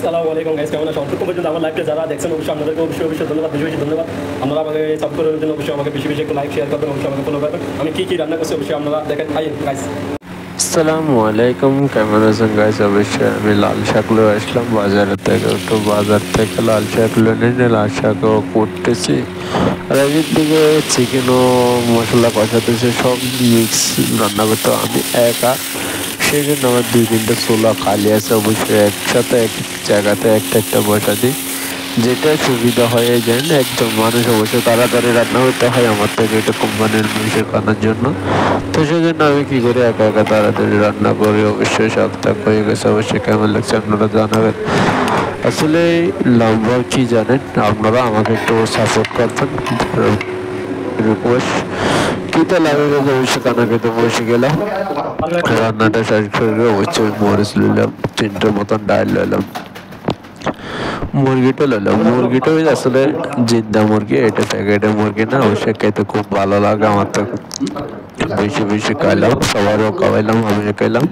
আসসালামু আলাইকুম গাইস, কেমন আছেন? অতক্ষণ পর্যন্ত আমার লাইভটা যারা দেখছেন অবশ্যই আপনাদেরকে অবশ্যই ধন্যবাদ, বেশি বেশি ধন্যবাদ। আপনারা আমাকে সাপোর্ট করার জন্য অবশ্যই আমাকে বেশি বেশি একটু লাইক শেয়ার করবেন, অবশ্যই আমাকে ফলো করবেন। আমি কী রান্না করছি অবশ্যই আপনারা দেখেন। আইন গাইস, আসসালামু আলাইকুম, কেমন আছেন গাইস? অবশ্যই আমি লাল শাক লয়ে আসলাম বাজারের থেকে। তো বাজার থেকে লাল শাক নিয়ে লাল শাকও করতেছি, আর এদিক দিকে চিকেনও মশলা কষাতেছে, সব মিক্স রান্না করতে আমি একা। সেই জন্য আমার 2-3টা চুলা খালি আছে, অবশ্যই একসাথে এক জায়গাতে একটা একটা বসা দিই, যেটা সুবিধা হয়ে যায় না। একদম মানুষ অবশ্যই তাড়াতাড়ি রান্না করতে হয় আমার থেকে, এটা কোম্পানির মানুষের খানার জন্য। তো সেই জন্য আমি কী করি, একা একা তাড়াতাড়ি রান্না করি। অবশ্যই শাক হয়ে গেছে, অবশ্যই কেমন লাগছে আপনারা জানাবেন। আসলে লম্বা কি জানেন, আপনারা আমাকে একটু সাপোর্ট করবেন, রিকোয়েস্ট। কীটা লাগে গেছে, অবশ্যই কানা খেতে বসে গেলাম। রান্নাটা শেষ করে অবশ্যই মরিচ নিলাম, 3টে মতন ডাল নিলাম, মুরগিটা নিলাম। মুরগিটা আসলে জিন্দা মুরগি, এটা প্যাকেটের মুরগি না। অবশ্যই খেতে খুব ভালো লাগে আমার, তো বেশি বেশি খাইলাম, সবারও খাওয়াইলাম, আমিও খাইলাম।